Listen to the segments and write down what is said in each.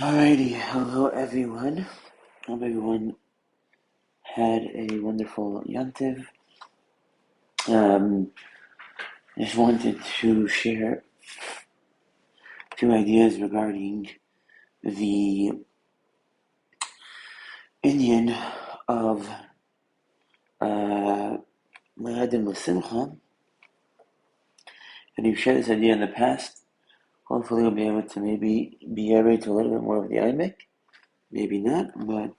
Alrighty, hello everyone. Hope everyone had a wonderful Yantiv. I just wanted to share two ideas regarding the Indian of Moedim L'Simcha, and you've shared this idea in the past. Hopefully, we'll be able to maybe be able to a little bit more of the IMEC. Maybe not, but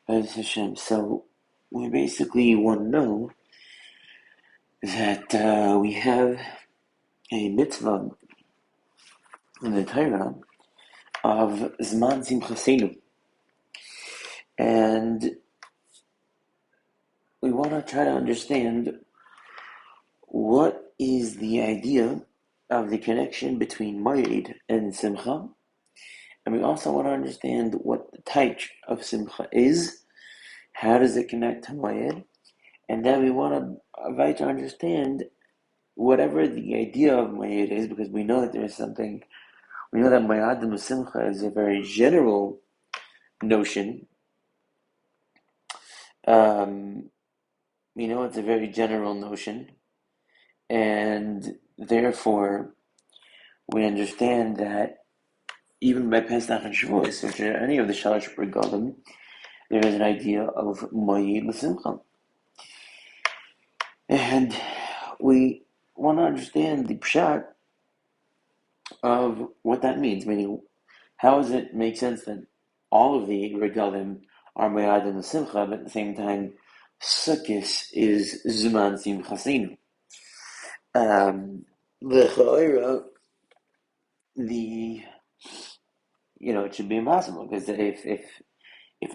Bez Hashem. So, we basically want to know that we have a mitzvah in the Torah of Zman Simchasenu. And we want to try to understand what is the idea of the connection between Moed and Simcha. And we also want to understand what the type of Simcha is. How does it connect to Moed? And then we want to try to understand whatever the idea of Moed is, because we know that there is something. We know that Moedim Simcha is a very general notion. We know it's a very general notion, and therefore we understand that even by Pesach and Shavuos, which are any of the Shalosh Regalim, there is an idea of Moed L'Simcha. And we want to understand the pshat of what that means, meaning how does it make sense that all of the Regalim are Moed L'Simcha, but at the same time Sukkot is Zman Simchasenu. It should be impossible, because if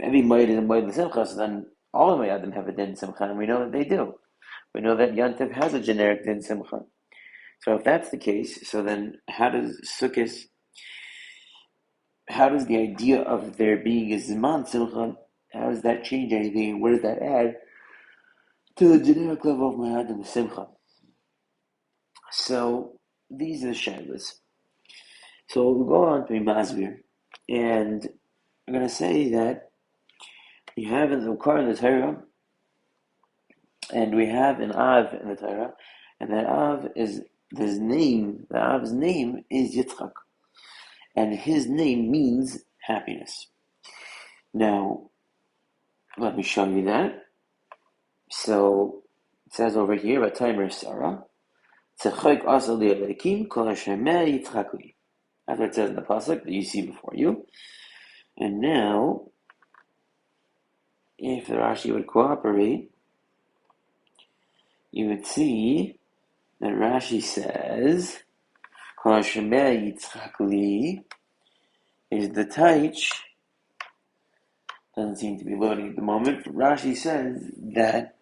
every Moed is a Moed L'Simcha, so then all of Moedim have a Din Simcha, and we know that they do. We know that Yantiv has a generic Din Simcha. So if that's the case, so then how does the idea of there being a Zman Simcha, how does that change anything? What does that add to the generic level of Moedim Simcha? So these are the shaylas. So we'll go on to Masbir, and I'm going to say that we have in the Ukar in the Torah, and we have an Av in the Torah, and that Av is his name. The Av's name is Yitzchak, and his name means happiness. Now, let me show you that. So it says over here, "V'taymer Sarah, tzechok asal li'alekim kol hashemeh Yitzchak li." That's what it says in the pasuk that you see before you. And now, if the Rashi would cooperate, you would see that Rashi says, Kol Hashemeh Yitzchak li is the taich. Doesn't seem to be loading at the moment. But Rashi says that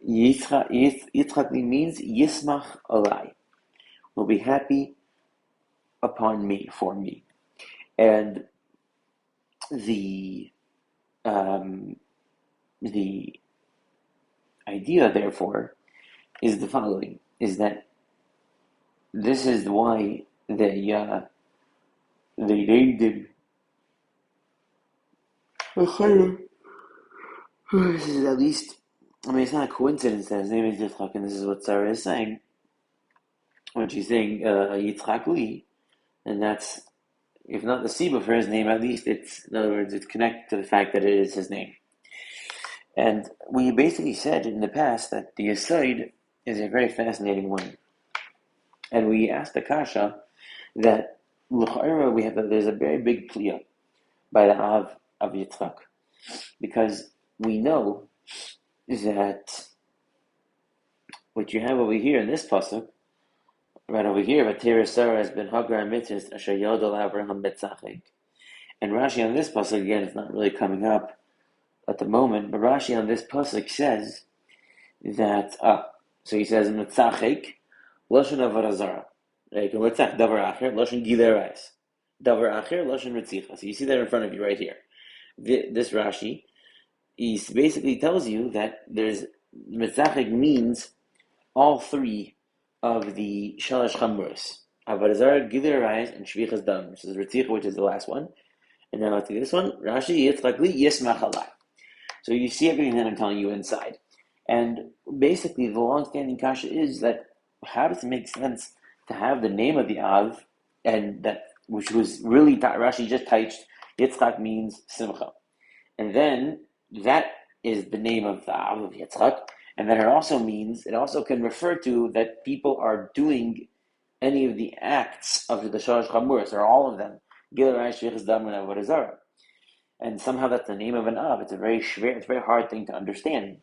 Yitzchak li means Yismach alai, will be happy upon me, for me. And the idea, therefore, is the following: is that this is why they named him. This is at least, it's not a coincidence that his name is Yitzchak, and this is what Sarah is saying when she's saying Yitzchak li, and that's, if not the Siba for his name, at least it's, in other words, it's connected to the fact that it is his name. And we basically said in the past that the Yesod is a very fascinating one. And we asked the Kasha that there's a very big kliya by the Av of Yitzchak, because we know that what you have over here in this pasuk, right over here, Vatera Sarah has been Hagar Mitzvah Asher Yodel Abraham Betzachik. And Rashi on this pasuk, again, it's not really coming up at the moment, but Rashi on this pasuk says that, so he says, Mitzachik, Lashon Avarazara. Like, Mitzach, Davar Acher, Lashon Gilerais. Davar Acher, Lashon Ritzicha. So you see that in front of you right here. This Rashi, he basically tells you that there's, Mitzachik means all three of the Shalosh Chamros Avodah Zarah, Gilui Arayos, and Shvichas Dam. This is Ritzicha, which is the last one. And then let's do this one. Rashi Yitzchak Li Yismach Alai. So you see everything that I'm telling you inside. And basically, the long-standing kasha is that how does it make sense to have the name of the Av, and that which was really Rashi just touched. Yitzchak means Simcha, and then that is the name of the Av of Yitzchak, and then it also can refer to that people are doing any of the acts of the Shalosh Chamuros, or all of them, Gilui Arayos, Shvichas Dam, and Avodah Zarah. And somehow that's the name of an Av. It's a very hard thing to understand.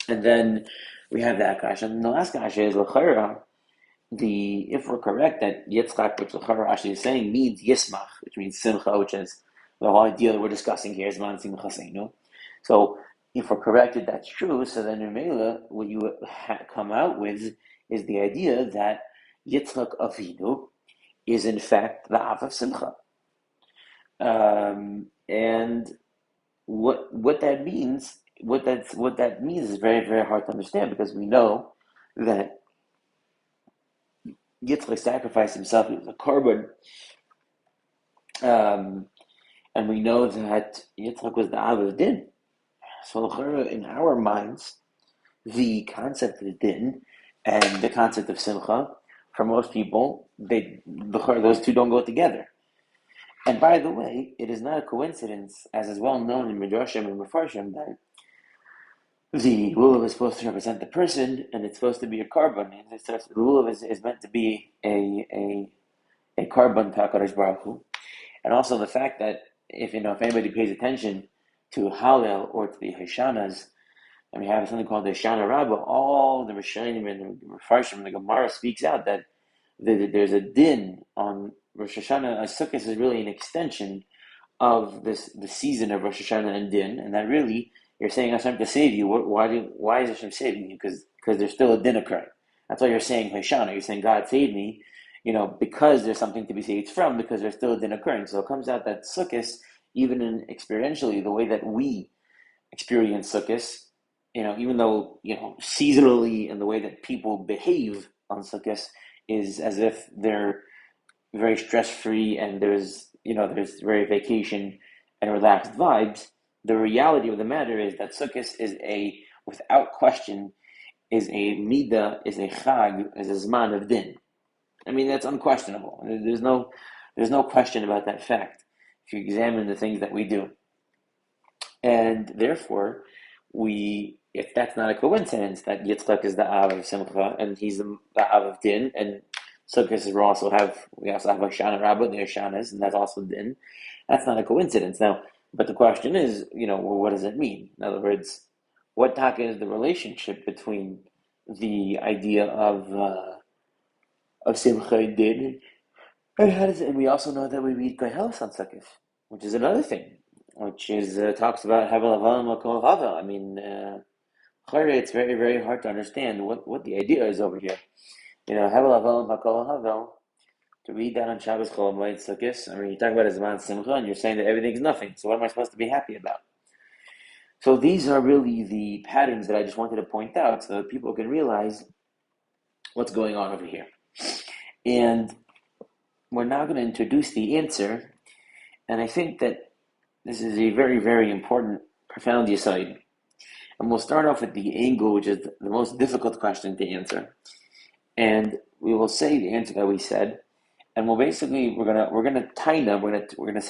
And then we have that kasha. And the last kasha is l'chara. If we're correct that Yitzchak, which l'chara actually is saying, means Yismach, which means Simcha, which is the whole idea that we're discussing here is Man Simcha Seinu. So if we're correct that that's true, so then in Mela, what you come out with is the idea that Yitzchak Avinu is in fact the Av of Simcha. And what that means is very, very hard to understand, because we know that Yitzchak sacrificed himself as a korban, and we know that Yitzchak was the Av of Din. So in our minds, the concept of Din and the concept of Simcha, for most people, those two don't go together. And by the way, it is not a coincidence, as is well known in Midrashim and Mefarshim, that the lulav is supposed to represent the person, and it's supposed to be a korban. The lulav is meant to be a korban to HaKadosh Baruch Hu. And also the fact that if anybody pays attention to Hallel or to the Hashanas, and we have something called the Hashana Rabbah, all the Rishonim and the Mefarshim, the Gemara speaks out that there's a din on Rosh Hashanah. Sukkot is really an extension of the season of Rosh Hashanah and Din, and that really you're saying Hashem to save you. Why is Hashem saving you? Because there's still a din occurring. That's why you're saying Hashanah. You're saying God save me, because there's something to be saved from, because there's still a din occurring. So it comes out that Sukkot, even in experientially, the way that we experience Sukkot, even though seasonally, and the way that people behave on Sukkot is as if they're very stress-free, and there's very vacation and relaxed vibes. The reality of the matter is that Sukkot is without question, is a midah, is a chag, is a zman of din. I mean, that's unquestionable. There's no question about that fact if you examine the things that we do. And therefore, if that's not a coincidence that Yitzchak is the Av of Simcha and he's the Av of Din, and Sukkot we also have Hoshana Rabbah, the Hoshanas, and that's also Din. That's not a coincidence. Now, but the question is, what does it mean? In other words, what taka is the relationship between the idea of Simcha and Din, and how does it? And we also know that we read Koheles on Sukkot, which is another thing, which is talks about Havel Aval Makol Havel. I mean, it's very, very hard to understand what the idea is over here. Havel Aval Makol Havel. To read that on Shabbos Chol Moed Sukkos, I mean, you talk about Zman Simcha, and you're saying that everything's nothing. So what am I supposed to be happy about? So these are really the patterns that I just wanted to point out, so that people can realize what's going on over here. And we're now going to introduce the answer, and I think that this is a very, very important, profound yesod. And we'll start off with the angle, which is the most difficult question to answer. And we will say the answer that we said. And we're gonna say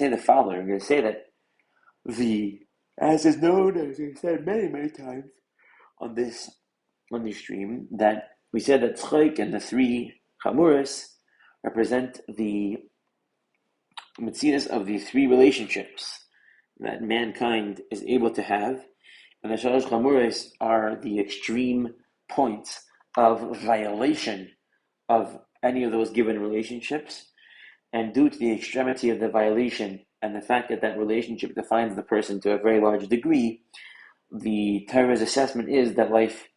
the following. We're gonna say that as is known, as we've said many, many times on this stream, that we said that Tzchoik and the three Chamuros represent the metzias of the three relationships that mankind is able to have, and the Shalosh Chamuros are the extreme points of violation of any of those given relationships, and due to the extremity of the violation and the fact that relationship defines the person to a very large degree, the Torah's assessment is that life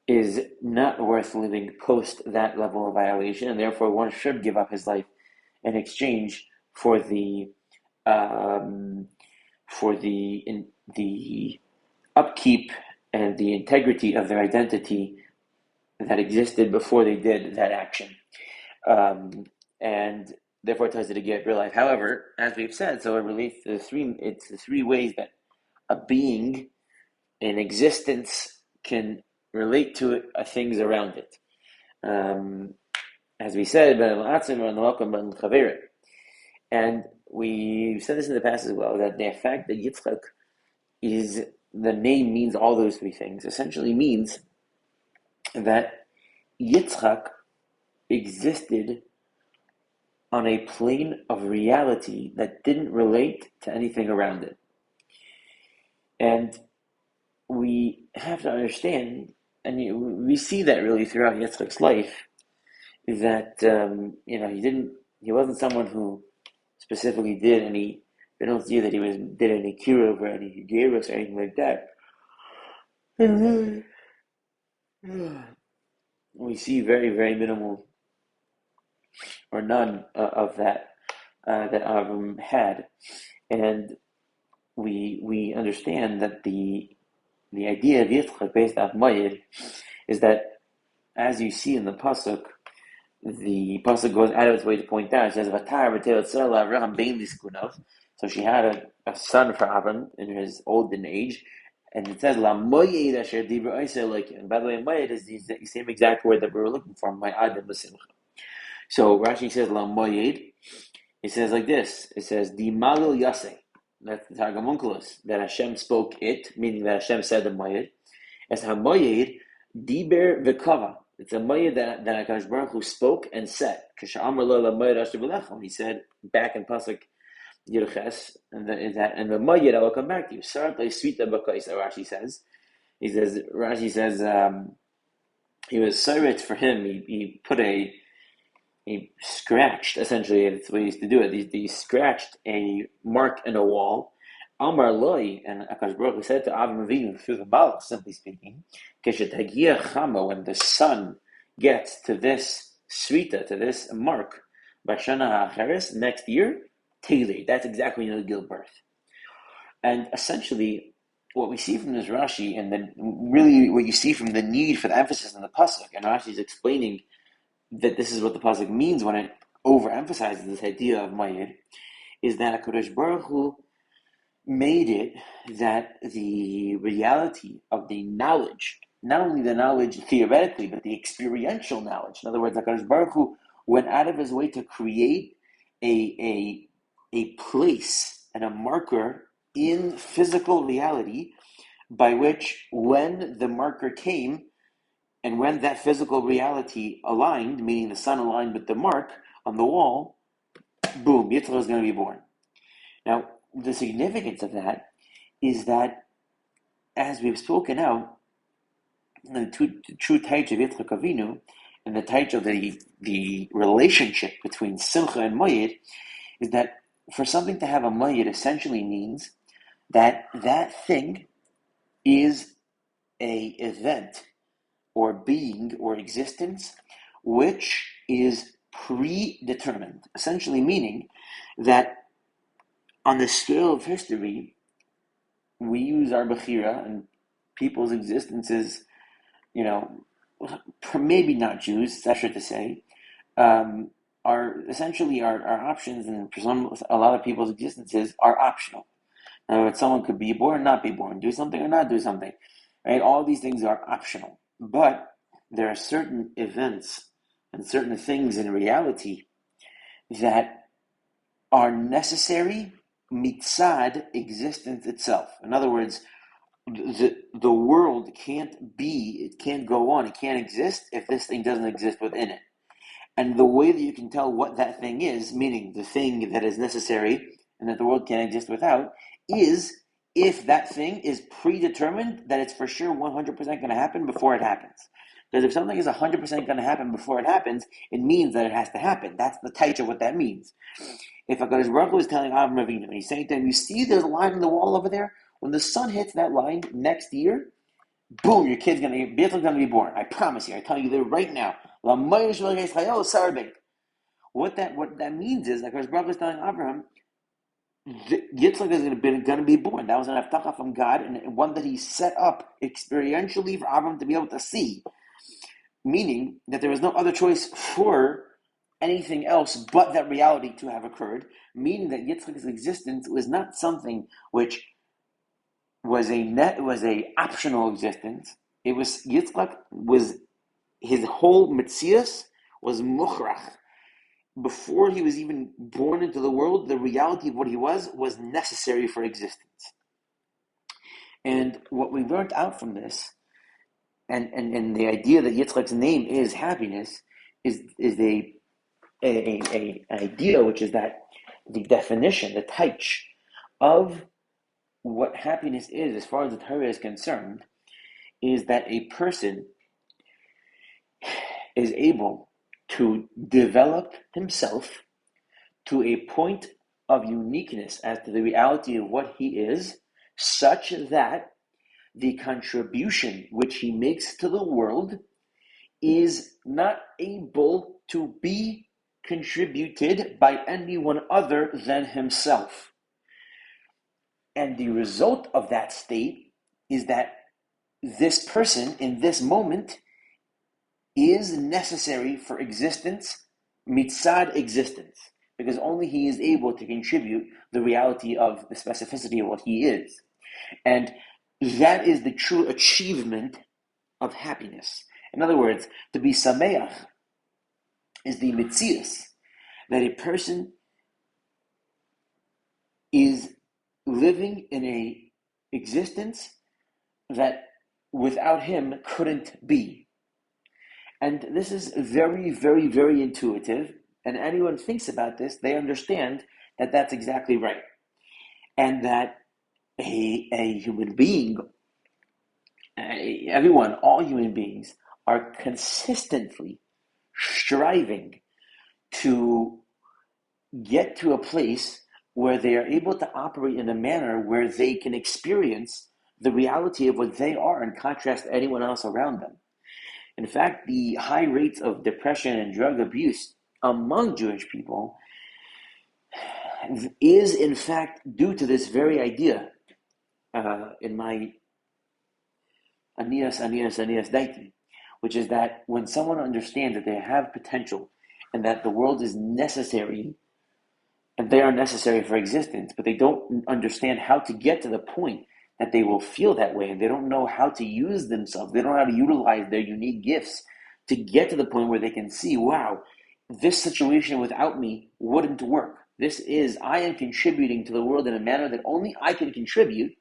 is not worth living post that level of violation, and therefore one should give up his life in exchange for the upkeep and the integrity of their identity that existed before they did that action. and therefore it tells you to get real life. However, as we've said, so it relates to the three ways that a being in existence can relate to things around it. As we said, and we said this in the past as well, that the fact that Yitzchak is the name means all those three things essentially means that Yitzchak existed on a plane of reality that didn't relate to anything around it. And we have to understand, and we see that really throughout Yitzchak's life, that he wasn't someone who specifically did any. We don't see that he did any kiruv or any gerus or anything like that. We see very, very minimal or none of that that Avram had, and we understand that the idea of Yitzchak based off Mayid is that, as you see in the pasuk goes out of its way to point out. It says, so she had a son for Avram in his olden age, and it says, La moyed asher dibra Isai like. And by the way, moyed is the same exact word that we were looking for, my adam l'simcha. So Rashi says, La moyed. It says like this. It says, Di malil yaseh. That's the Targumunculus, that Hashem spoke it, meaning that Hashem said the moyed. As ha-moyed, diber v'kava. It's a mayad that HaKadosh Baruch Hu spoke and said. He said back in pasuk Yirches, and the mayad I will come back to you. Rashi says. Rashi says he was sirit for him. He put he scratched, essentially. That's what he used to do. He scratched a mark in a wall. Amar Loi, and Akash Baruch Hu said to Avram Avinu through the Baal, simply speaking, when the sun gets to this svita, to this mark, Bashana HaAcheres, next year, Tele. That's exactly when you'll give birth. And essentially, what we see from this Rashi, and then really what you see from the need for the emphasis on the pasuk, and Rashi is explaining that this is what the pasuk means when it overemphasizes this idea of Mayir, is that HaKadosh Baruch Hu made it that the reality of the knowledge, not only the knowledge theoretically, but the experiential knowledge. In other words, HaKadosh Baruch Hu went out of his way to create a place and a marker in physical reality by which, when the marker came and when that physical reality aligned, meaning the sun aligned with the mark on the wall, boom, Yitzchak is going to be born. Now, the significance of that is that, as we've spoken out, the true taich of Yitzchak Avinu and the taich of the relationship between Simcha and Mayid is that for something to have a Mayid essentially means that thing is a event or being or existence which is predetermined, essentially meaning that on the scale of history, we use our Bechira and people's existences, maybe not Jews, that's right to say, are essentially our options, and for a lot of people's existences are optional. In other words, someone could be born, not be born, do something or not do something, right? All these things are optional. But there are certain events and certain things in reality that are necessary mitzad existence itself. In other words, the world can't go on, it can't exist if this thing doesn't exist within it. And the way that you can tell what that thing is, meaning the thing that is necessary and that the world can't exist without, is if that thing is predetermined, that it's for sure 100% going to happen before it happens. Because if something is 100% going to happen before it happens, it means that it has to happen. That's the taich of what that means. If HaKadosh Baruch Hu is telling Avram Avinu, and he's saying to him, you see there's a line on the wall over there? When the sun hits that line next year, boom, your kid's going to be born. I promise you. I tell you that right now. What that means is that HaKadosh Baruch Hu is telling Abraham, Yitzchak is going to be born. That was an avtacha from God, and one that he set up experientially for Abraham to be able to see. Meaning that there was no other choice for anything else but that reality to have occurred, meaning that Yitzchak's existence was not something which was a optional existence. It was Yitzchak was his whole mitzias was muchrach. Before he was even born into the world, the reality of what he was necessary for existence. And what we learned out from this, and the idea that Yitzchak's name is happiness, is a idea which is that the definition, the taich of what happiness is, as far as the Torah is concerned, is that a person is able to develop himself to a point of uniqueness as to the reality of what he is, such that the contribution which he makes to the world is not able to be contributed by anyone other than himself. And the result of that state is that this person in this moment is necessary for existence, mitzad existence, because only he is able to contribute the reality of the specificity of what he is. And that is the true achievement of happiness. In other words, to be sameach is the mitzias, that a person is living in a existence that without him couldn't be. And this is very, very, very intuitive. And anyone thinks about this, they understand that that's exactly right. And that a human being, everyone, all human beings are consistently striving to get to a place where they are able to operate in a manner where they can experience the reality of what they are in contrast to anyone else around them. In fact, the high rates of depression and drug abuse among Jewish people is in fact due to this very idea. In my Anias Daiti, which is that when someone understands that they have potential and that the world is necessary and they are necessary for existence, but they don't understand how to get to the point that they will feel that way, and they don't know how to use themselves, they don't know how to utilize their unique gifts to get to the point where they can see, wow, this situation without me wouldn't work. I am contributing to the world in a manner that only I can contribute.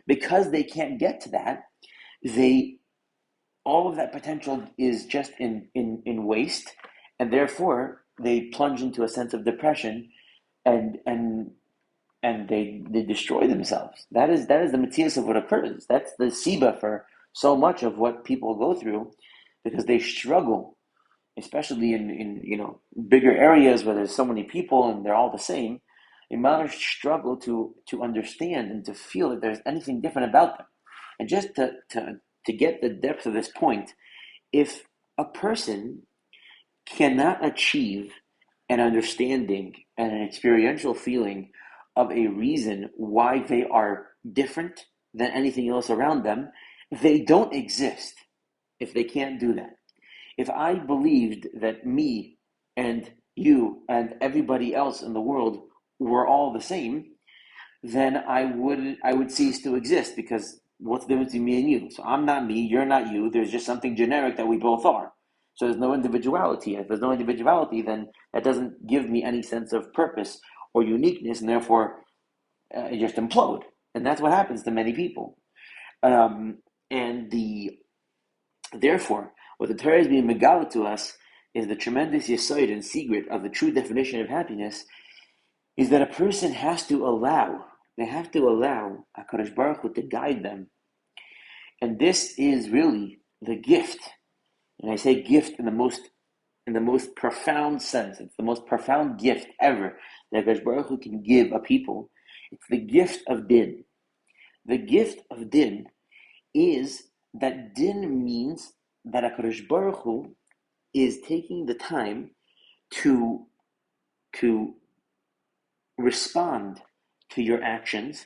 Because they can't get to that, all of that potential is just in waste, and therefore they plunge into a sense of depression, and they destroy themselves. That is the metzius of what occurs. That's the siba for so much of what people go through, because they struggle, especially in bigger areas where there's so many people and they're all the same. Imanos struggle to understand and to feel that there's anything different about them. And just to get the depth of this point, if a person cannot achieve an understanding and an experiential feeling of a reason why they are different than anything else around them, they don't exist if they can't do that. If I believed that me and you and everybody else in the world were all the same, then I would cease to exist, because what's the difference between me and you? So I'm not me, you're not you. There's just something generic that we both are. So there's no individuality. If there's no individuality, then that doesn't give me any sense of purpose or uniqueness, and therefore I just implode. And that's what happens to many people. Therefore, what the Torah is being megala to us is the tremendous yesod and secret of the true definition of happiness, is that a person has to allow HaKadosh Baruch Hu to guide them. And this is really the gift. And I say gift in the most profound sense. It's the most profound gift ever that HaKadosh Baruch Hu can give a people. It's the gift of din. The gift of din is that din means that HaKadosh Baruch Hu is taking the time to respond to your actions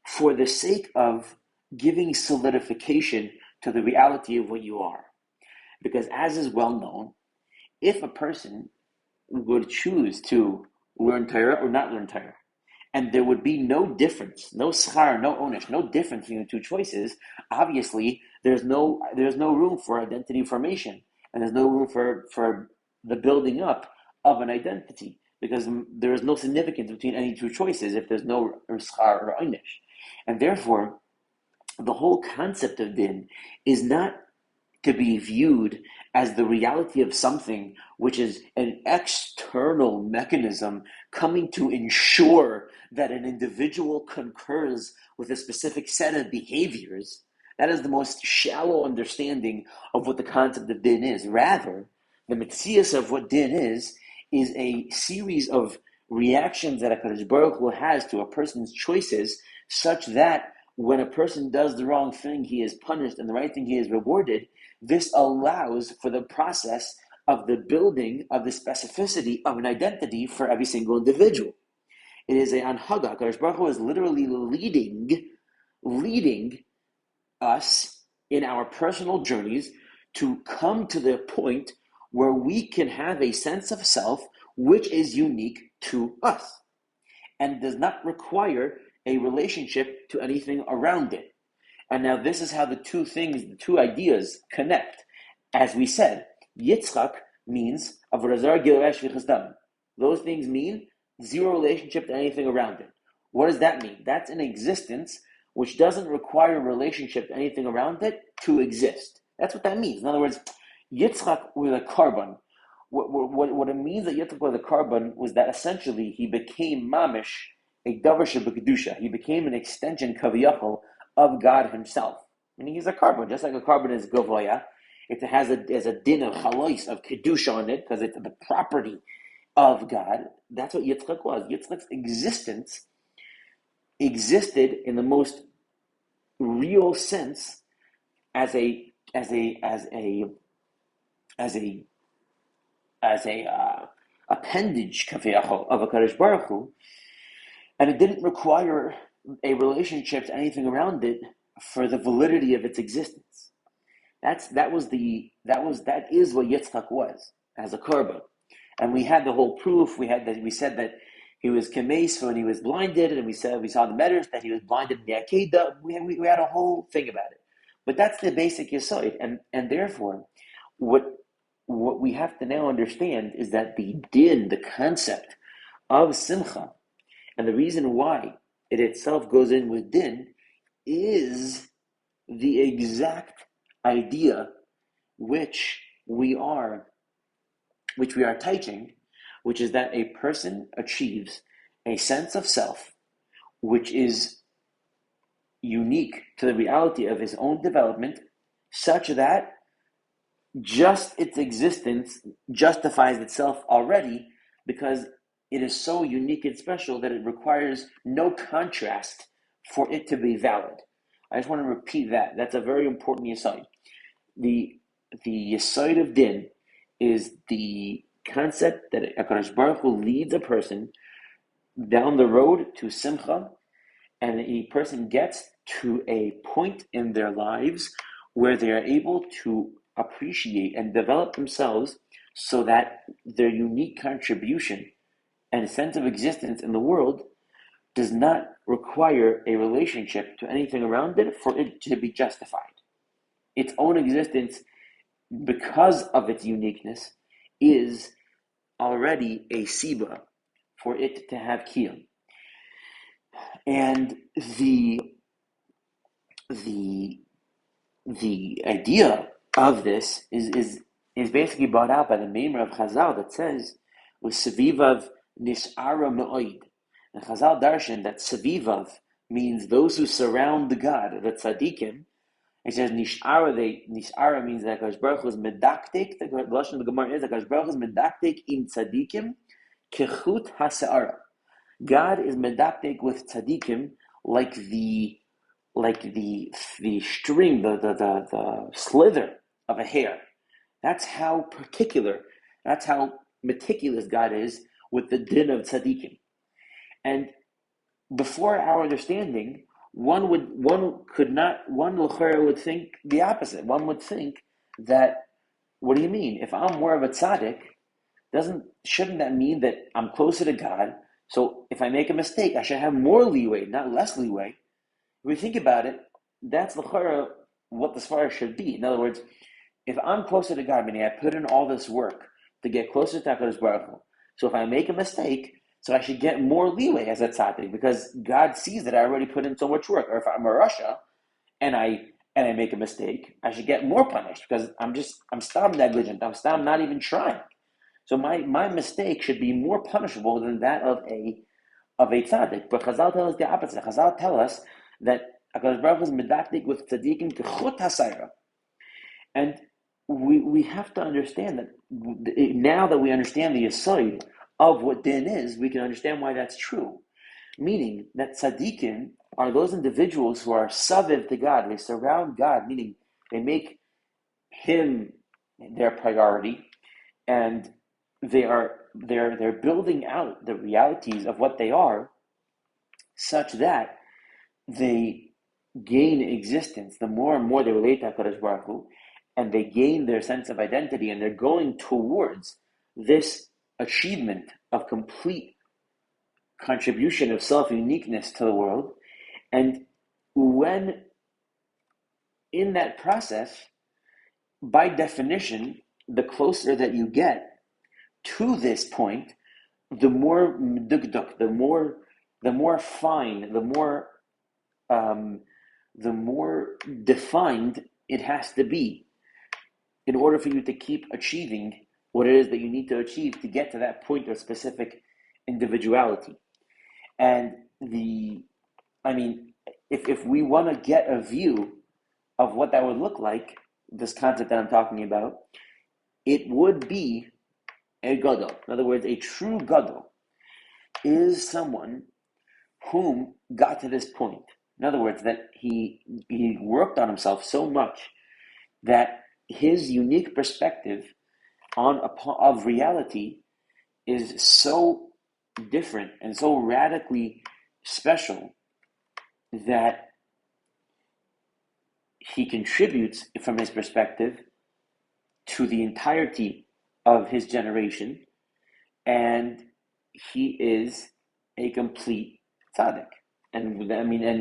for the sake of giving solidification to the reality of what you are. Because as is well known, if a person would choose to learn Torah or not learn Torah, and there would be no difference, no schar, no onish, no difference between the two choices, obviously there's no room for identity formation, and there's no room for the building up of an identity, because there is no significance between any two choices if there's no schar or onish. And therefore, the whole concept of din is not to be viewed as the reality of something which is an external mechanism coming to ensure that an individual concurs with a specific set of behaviors. That is the most shallow understanding of what the concept of din is. Rather, the metzias of what din is a series of reactions that HaKadosh Baruch Hu has to a person's choices, such that when a person does the wrong thing, he is punished, and the right thing, he is rewarded. This allows for the process of the building of the specificity of an identity for every single individual. It is a anhaga. HaKadosh Baruch Hu is literally leading us in our personal journeys to come to the point where we can have a sense of self which is unique to us and does not require a relationship to anything around it. And now this is how the two ideas connect. As we said, Yitzchak means Avodah Gilesh V'Chazdam. Those things mean zero relationship to anything around it. What does that mean? That's an existence which doesn't require a relationship to anything around it to exist. That's what that means. In other words, Yitzchak with a carbon. What it means that Yitzchak with a carbon was that essentially he became mamish, a davar shebekdusha. He became an extension kaviyachol of God Himself. Meaning he's a carbon, just like a carbon is gavoya. It has a din of chalois, of kedusha on it, because it's the property of God. That's what Yitzchak was. Yitzchak's existence existed in the most real sense as a appendage kaviyachol of a Kadosh Baruch Hu, and it didn't require a relationship to anything around it for the validity of its existence. That is what Yitzchak was as a korban, and we had the whole proof. We said that he was kemes when he was blinded, and we saw the measures that he was blinded in the Akedah. We had a whole thing about it, but that's the basic yesod, and therefore, what we have to now understand is that the din, the concept of simcha, and the reason why it itself goes in with din, is the exact idea which we are teaching, which is that a person achieves a sense of self which is unique to the reality of his own development, such that just its existence justifies itself already, because it is so unique and special that it requires no contrast for it to be valid. I just want to repeat that. That's a very important yesod. The yesod of din is the concept that HaKadosh Baruch Hu leads a person down the road to simcha, and a person gets to a point in their lives where they are able to appreciate and develop themselves so that their unique contribution and sense of existence in the world does not require a relationship to anything around it for it to be justified. Its own existence, because of its uniqueness, is already a siba for it to have kiyum. And the idea of this is basically brought out by the Meimer of Chazal that says, "U'sevivav nish'ara me'oid." And Chazal darshan that sevivav means those who surround the God, the tzaddikim. It says nish'ara means that HaKadosh Baruch Hu is medaktik. The lashon of the Gemara is that HaKadosh Baruch Hu is medaktik in tzaddikim kechut hase'ara. God is medaktik with tzaddikim like the string, the slither of a hair. That's how meticulous God is with the din of tzaddikim. And before our understanding, one would think the opposite. One would think that, what do you mean? If I'm more of a tzaddik, shouldn't that mean that I'm closer to God? So if I make a mistake, I should have more leeway, not less leeway. If we think about it, that's l'chara what the svara should be. In other words, if I'm closer to God, meaning I put in all this work to get closer to HaKadosh Baruch Hu, so if I make a mistake, so I should get more leeway as a tzaddik because God sees that I already put in so much work. Or if I'm a rasha and I make a mistake, I should get more punished because I'm still negligent. I'm still not even trying. So my mistake should be more punishable than that of a tzaddik. But Chazal tell us the opposite. Chazal tell us that HaKadosh Baruch Hu is medakdik with tzaddikim k'chut hasayra. And we have to understand that now that we understand the aside of what din is, we can understand why that's true. Meaning that tzaddikim are those individuals who are saviv to God. They surround God, meaning they make Him their priority, and they're building out the realities of what they are, such that they gain existence. The more and more they relate to HaKadosh Baruch Hu, and they gain their sense of identity, and they're going towards this achievement of complete contribution of self-uniqueness to the world. And when in that process, by definition, the closer that you get to this point, the more mdukduk, the more fine, the more defined it has to be in order for you to keep achieving what it is that you need to achieve to get to that point of specific individuality. And if we want to get a view of what that would look like, this concept that I'm talking about, it would be a gadol. In other words, a true gadol is someone whom got to this point. In other words, that he worked on himself so much that his unique perspective of reality is so different and so radically special that he contributes from his perspective to the entirety of his generation, and he is a complete tzaddik. And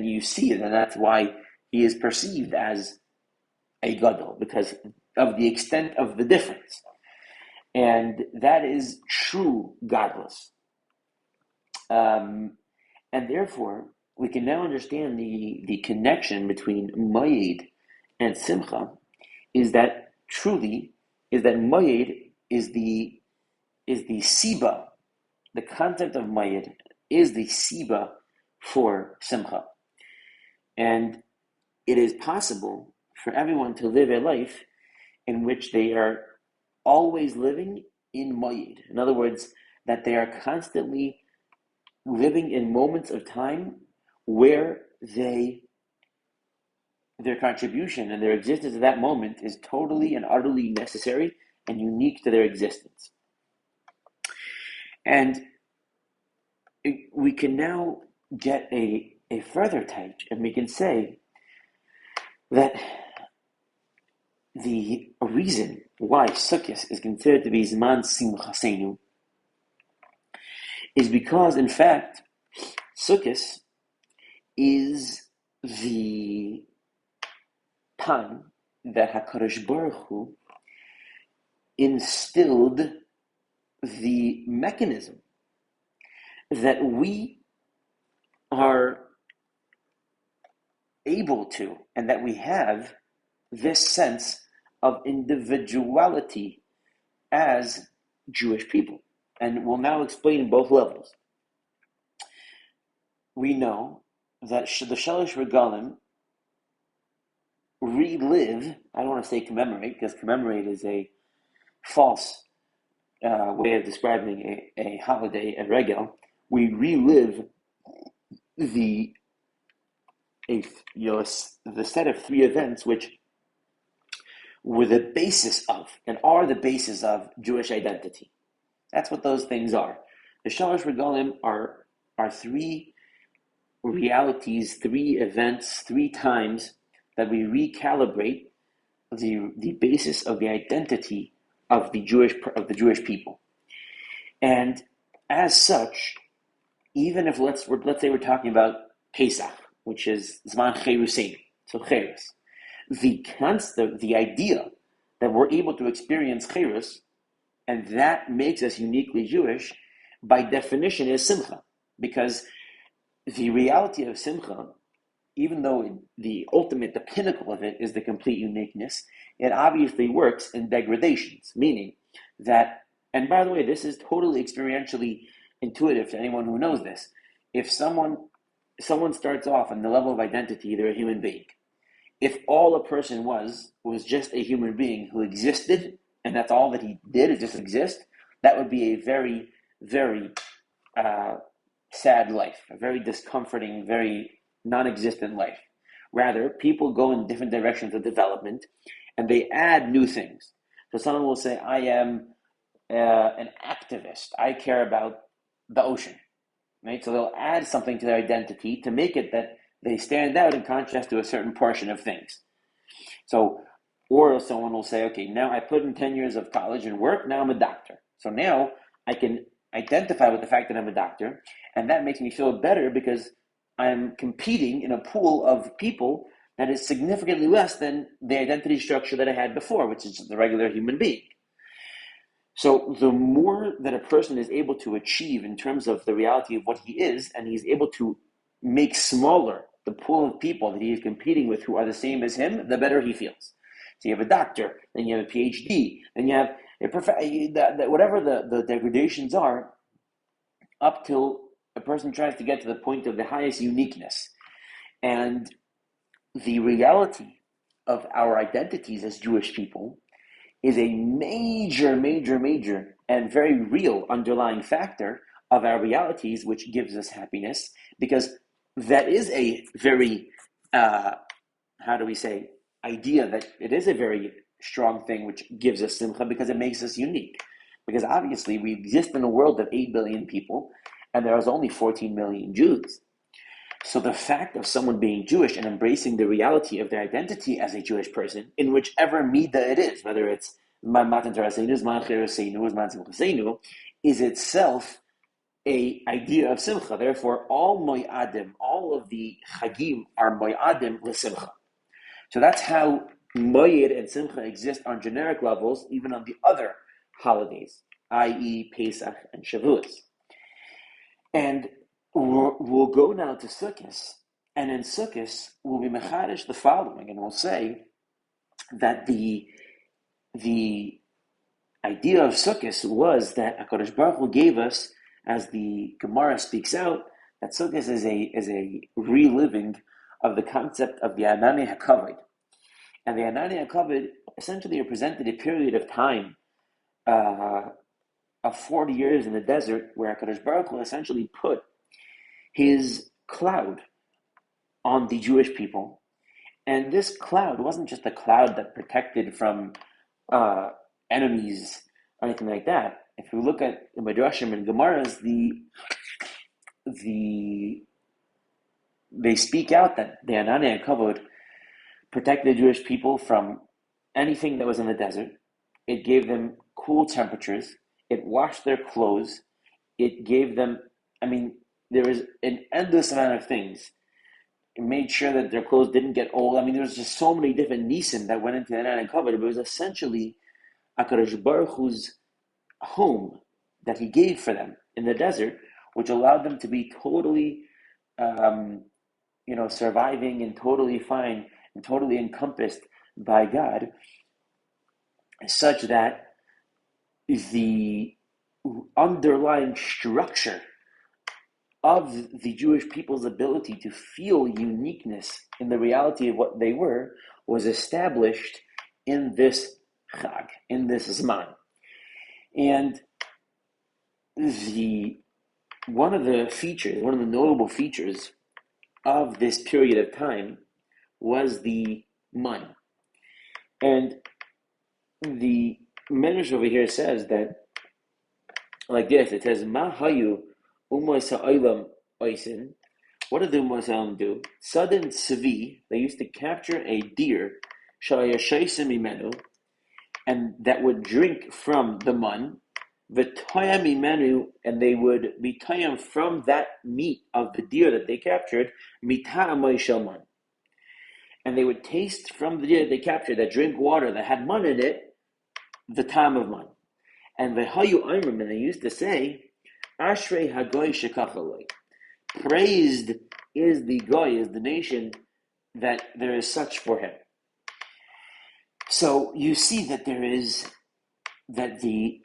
you see it, and that's why he is perceived as a gadol, because of the extent of the difference. And that is true godless. And therefore, we can now understand the connection between Moed and Simcha is that Moed is the Siba. The concept of Moed is the Siba for Simcha. And it is possible for everyone to live a life in which they are always living in Moed. In other words, that they are constantly living in moments of time where their contribution and their existence at that moment is totally and utterly necessary and unique to their existence. And we can now get a further touch, and we can say that the reason why Sukkot is considered to be Zman Simchaseinu is because, in fact, Sukkot is the time that HaKadosh Baruch Hu instilled the mechanism that we are able to, and that we have this sense of individuality as Jewish people. And we'll now explain both levels. We know that the Shalosh Regalim relive, I don't want to say commemorate, because commemorate is a false way of describing a holiday, a regel. We relive the set of three events which were the basis of, and are the basis of, Jewish identity. That's what those things are. The Shalosh Regalim are three realities, three events, three times that we recalibrate the basis of the identity of the Jewish people. And as such, even if let's say we're talking about Pesach, which is Zman Cherusein, so Cherus, the idea that we're able to experience Cherus, and that makes us uniquely Jewish, by definition is Simcha, because the reality of Simcha, even though the pinnacle of it is the complete uniqueness, it obviously works in degradations, meaning that, and by the way, this is totally experientially intuitive to anyone who knows this. If someone starts off on the level of identity, they're a human being. If all a person was just a human being who existed, and that's all that he did, is just exist, that would be a very, very sad life, a very discomforting, very non-existent life. Rather, people go in different directions of development, and they add new things. So someone will say, I am an activist. I care about the ocean. Right? So they'll add something to their identity to make it that they stand out in contrast to a certain portion of things. So, or someone will say, okay, now I put in 10 years of college and work, now I'm a doctor. So now I can identify with the fact that I'm a doctor, and that makes me feel better because I'm competing in a pool of people that is significantly less than the identity structure that I had before, which is the regular human being. So the more that a person is able to achieve in terms of the reality of what he is, and he's able to make smaller the pool of people that he is competing with who are the same as him, the better he feels. So you have a doctor, then you have a PhD, then you have whatever the degradations are, up till a person tries to get to the point of the highest uniqueness. And the reality of our identities as Jewish people is a major, major, major, and very real underlying factor of our realities, which gives us happiness, because that is a very, idea that it is a very strong thing which gives us simcha, because it makes us unique. Because obviously we exist in a world of 8 billion people, and there is only 14 million Jews. So the fact of someone being Jewish and embracing the reality of their identity as a Jewish person, in whichever midah it is, whether it's Matan Torasenu, Zman Cheruseinu, Zman Simchasenu, is itself a idea of simcha. Therefore, all mo'adim, all of the chagim are mo'adim l'simcha. So that's how mo'ed and simcha exist on generic levels, even on the other holidays, i.e. Pesach and Shavuos. And we'll go now to Sukkot, and in Sukkot we'll be mechadish the following, and we'll say that the idea of Sukkot was that HaKadosh Baruch Hu gave us, as the Gemara speaks out, that Sukkot is a reliving of the concept of the Anani HaKavod. And the Anani HaKavod essentially represented a period of time of 40 years in the desert, where HaKadosh Baruch Hu essentially put his cloud on the Jewish people. And this cloud wasn't just a cloud that protected from enemies or anything like that. If we look at the Midrashim and Gemaras, they speak out that the Anani HaKavod protected the Jewish people from anything that was in the desert. It gave them cool temperatures. It washed their clothes. It gave them, there was an endless amount of things. It made sure that their clothes didn't get old. There was just so many different nisim that went into the Anani HaKavod. It was essentially HaKadosh Baruch Hu's home that he gave for them in the desert, which allowed them to be totally, surviving and totally fine and totally encompassed by God, such that the underlying structure of the Jewish people's ability to feel uniqueness in the reality of what they were was established in this Chag, in this Zman. And one of the notable features of this period of time was the man. And the Medrash over here says that, like this, it says, Ma hayu umas ha'olam oisin. What did the umas ha'olam do? Sudden Tzvi, they used to capture a deer, shayashaisim imenu, and that would drink from the man, v'toyam imenu, and they would be toyam from that meat of the deer that they captured, mita'amoy shalman. And they would taste from the deer that they captured, that drink water that had man in it, the time of man. And v'hayu oimrim, and they used to say, Ashrei hagoy shekachaloi. Praised is the goy, is the nation that there is such for him. So you see that there is that the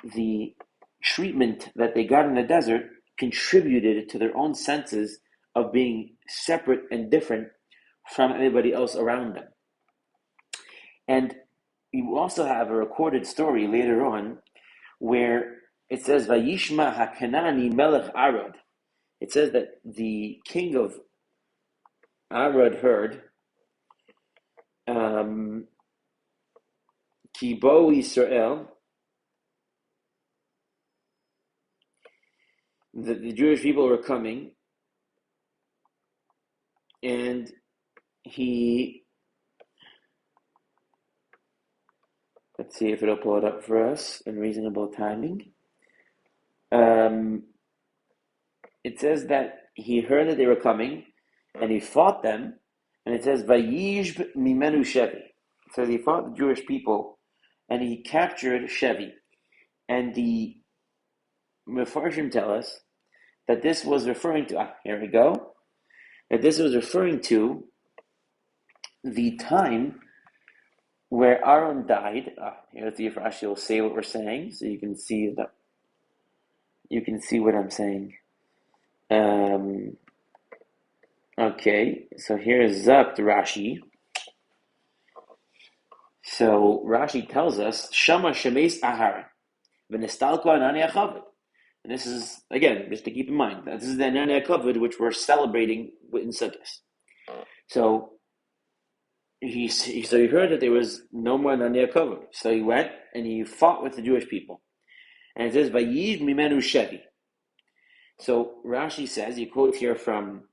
treatment that they got in the desert contributed to their own senses of being separate and different from everybody else around them. And you also have a recorded story later on where it says, Vayishma HaKanani Melech Arad. It says that the king of Arad heard, Kibo Yisrael, that the Jewish people were coming, and he, let's see if it'll pull it up for us in reasonable timing. It says that he heard that they were coming, and he fought them, and it says, Vayishb Mimenu Shevi. It says he fought the Jewish people, and he captured Shevi. And the Mefarshim tell us that this was referring to, here we go, that this was referring to the time where Aaron died. Let's see if Rashi will say what we're saying, so you can see what I'm saying. Okay, so here's Zakt Rashi. So Rashi tells us, Shama Shemes Ahar, V'nestalko Anani Achavit. And this is, again, just to keep in mind, this is the Anani Achavit which we're celebrating in Sukkot. So he heard that there was no more Anani Achavit. So he went and he fought with the Jewish people. And it says, Vayiv Mimenu Shevi. So Rashi says, he quotes here from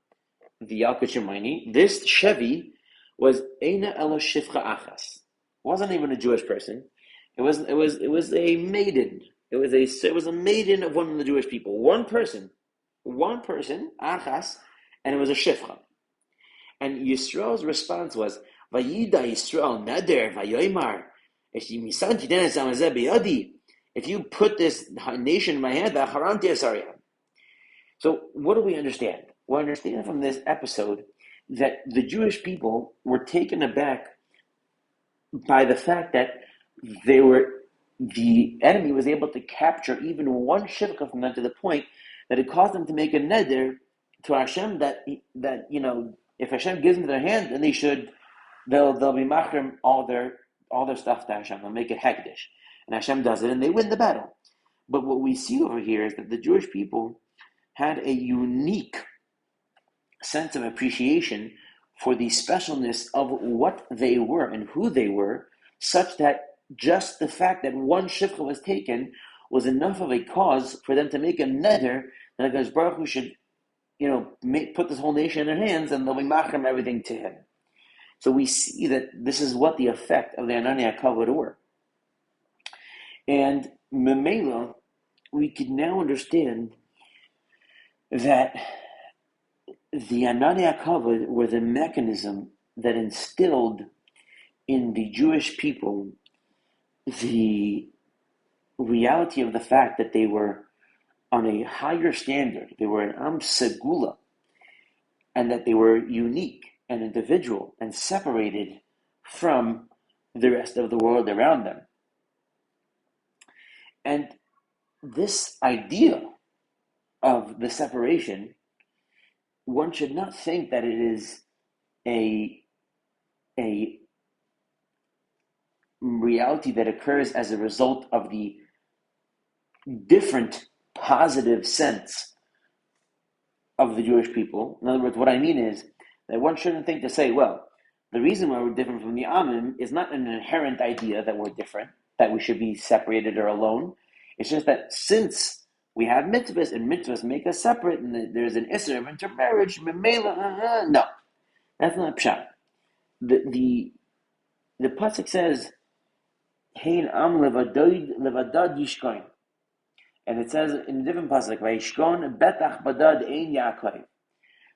the Yalkut Shemaini, this Shevi was Eina Elo Shifcha Achas. Wasn't even a Jewish person. It was a maiden. It was a maiden of one of the Jewish people. One person, Achas, and it was a Shifcha. And Yisrael's response was, Vayida Yisrael Nader Vayoymar. If you put this nation in my hand, so what do we understand? We understand from this episode that the Jewish people were taken aback by the fact that the enemy was able to capture even one shivka from them to the point that it caused them to make a neder to Hashem that if Hashem gives them their hand, then they'll be machrim all their stuff to Hashem. They'll make it hekdesh, and Hashem does it, and they win the battle. But what we see over here is that the Jewish people had a unique sense of appreciation for the specialness of what they were and who they were, such that just the fact that one shivcha was taken was enough of a cause for them to make a neder that HaKadosh Baruch Hu should, put this whole nation in their hands and they'll be machrim everything to him. So we see that this is what the effect of the Anani HaKavod were. And Memela, we can now understand that the Anani HaKavod were the mechanism that instilled in the Jewish people the reality of the fact that they were on a higher standard. They were an Am Segula, and that they were unique and individual and separated from the rest of the world around them. And this idea of the separation, one should not think that it is a reality that occurs as a result of the different positive sense of the Jewish people. In other words, what I mean is that one shouldn't think to say, well, the reason why we're different from the Amim is not an inherent idea that we're different, that we should be separated or alone. It's just that since we have mitzvahs, and mitzvahs make us separate, and there's an issur of intermarriage, no, that's not pshat. The pasuk says, "Hein am levadad yishkain." And it says in a different pasuk, "Vayishkon betach badad ein Yaakov."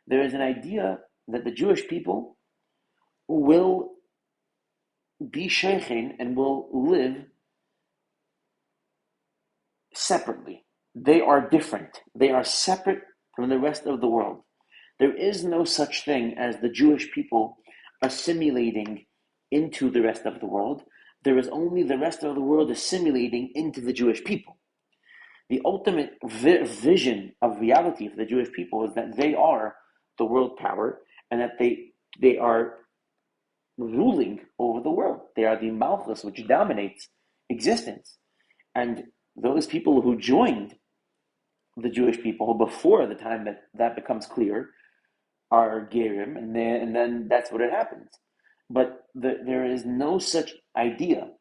There is an idea that the Jewish people will be sheikhin and will live separately. They are different. They are separate from the rest of the world. There is no such thing as the Jewish people assimilating into the rest of the world. There is only the rest of the world assimilating into the Jewish people. The ultimate vision of reality for the Jewish people is that they are the world power and that they are ruling over the world. They are the Malchus which dominates existence. And those people who joined the Jewish people before the time that becomes clear are Gerim, and then that's what it happens. But there is no such idea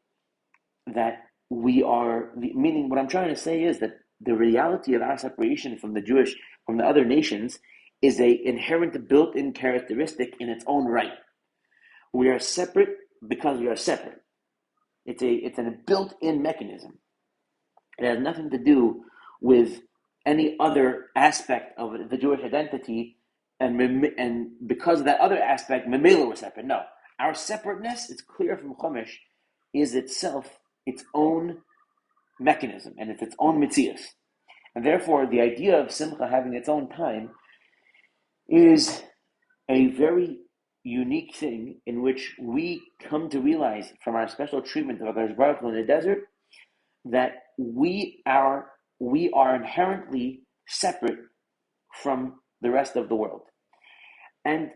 that we are, meaning what I'm trying to say is that the reality of our separation from the other nations is a inherent built-in characteristic in its own right. We are separate because we are separate. It's a built-in mechanism. It has nothing to do with any other aspect of the Jewish identity, and because of that other aspect, Memela was separate. No, our separateness, it's clear from Chumash, is itself its own mechanism, and it's its own mitzias. And therefore, the idea of Simcha having its own time is a very unique thing in which we come to realize from our special treatment of HaKadosh Baruch Hu in the desert that we are inherently separate from the rest of the world. And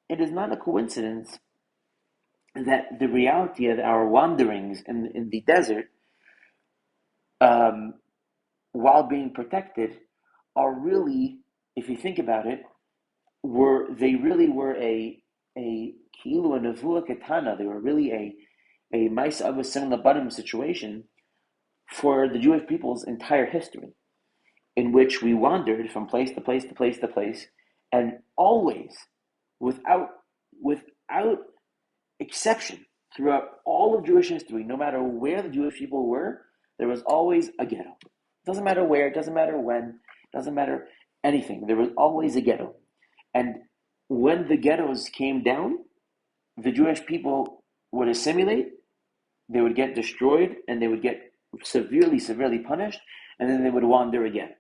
it is not a coincidence that the reality of our wanderings in the desert, while being protected, are really, if you think about it, they really were a kilu and nevuah ketana. They were really a ma'isa avos similar bottom situation for the Jewish people's entire history, in which we wandered from place to place to place to place, and always, without exception, throughout all of Jewish history, no matter where the Jewish people were, there was always a ghetto. It doesn't matter where, it doesn't matter when, it doesn't matter anything. There was always a ghetto. And when the ghettos came down, the Jewish people would assimilate, they would get destroyed, and they would get severely, severely punished, and then they would wander again.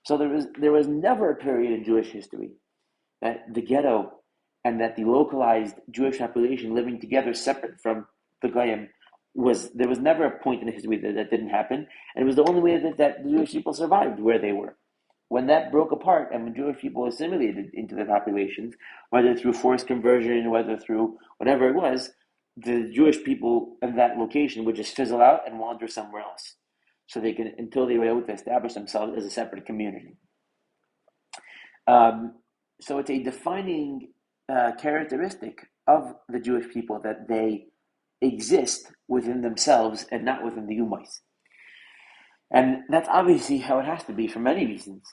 So there was never a period in Jewish history that the ghetto and that the localized Jewish population living together separate from the Goyim there was never a point in history that didn't happen, and it was the only way that the Jewish people survived where they were. When that broke apart and when Jewish people assimilated into the populations, whether through forced conversion, whether through whatever it was, the Jewish people in that location would just fizzle out and wander somewhere else. So until they were able to establish themselves as a separate community. So it's a defining characteristic of the Jewish people that they exist within themselves and not within the Ummahs. And that's obviously how it has to be for many reasons.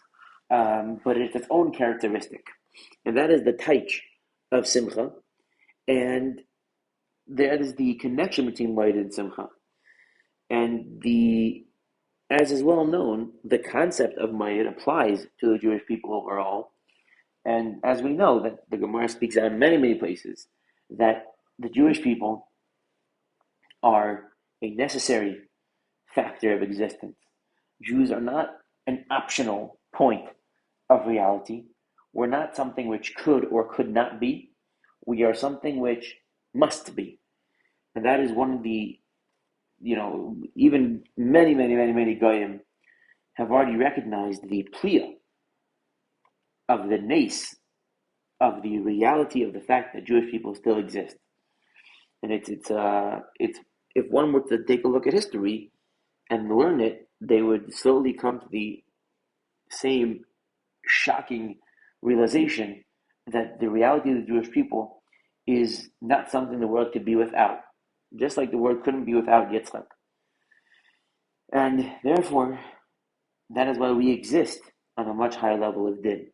But it's its own characteristic. And that is the taich of Simcha. And that is the connection between Moed and Simcha. And as is well known, the concept of Moed applies to the Jewish people overall. And as we know, that the Gemara speaks out in many, many places, that the Jewish people are a necessary factor of existence. Jews are not an optional point of reality. We're not something which could or could not be. We are something which must be. And that is one of the, even many, many, many, many Goyim have already recognized the pliya of the nace, of the reality of the fact that Jewish people still exist. And it's if one were to take a look at history and learn it, they would slowly come to the same shocking realization that the reality of the Jewish people is not something the world could be without, just like the world couldn't be without Yitzchak. And therefore, that is why we exist on a much higher level of din.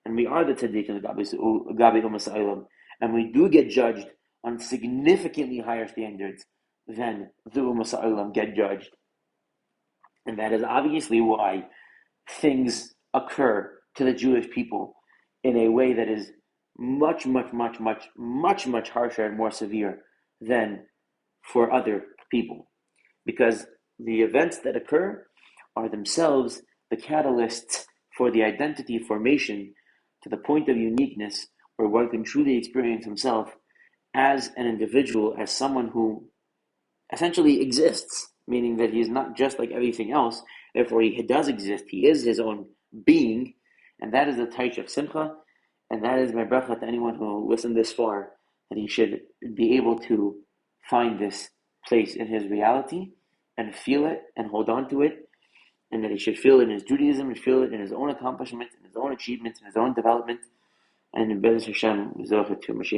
And we are the tzaddikim of Gabi Umas Ha'olam, and we do get judged on significantly higher standards than the Umas Ha'olam get judged. And that is obviously why things occur to the Jewish people in a way that is much, much, much, much, much, much harsher and more severe than for other people. Because the events that occur are themselves the catalysts for the identity formation to the point of uniqueness where one can truly experience himself as an individual, as someone who essentially exists, meaning that he is not just like everything else, therefore he does exist, he is his own being, and that is the Taich of Simcha, and that is my bracha to anyone who listened this far, that he should be able to find this place in his reality, and feel it, and hold on to it, and that he should feel it in his Judaism, and feel it in his own accomplishments, in his own achievements, in his own development, and in Be'ez Hashem, Zohar to Mashiach.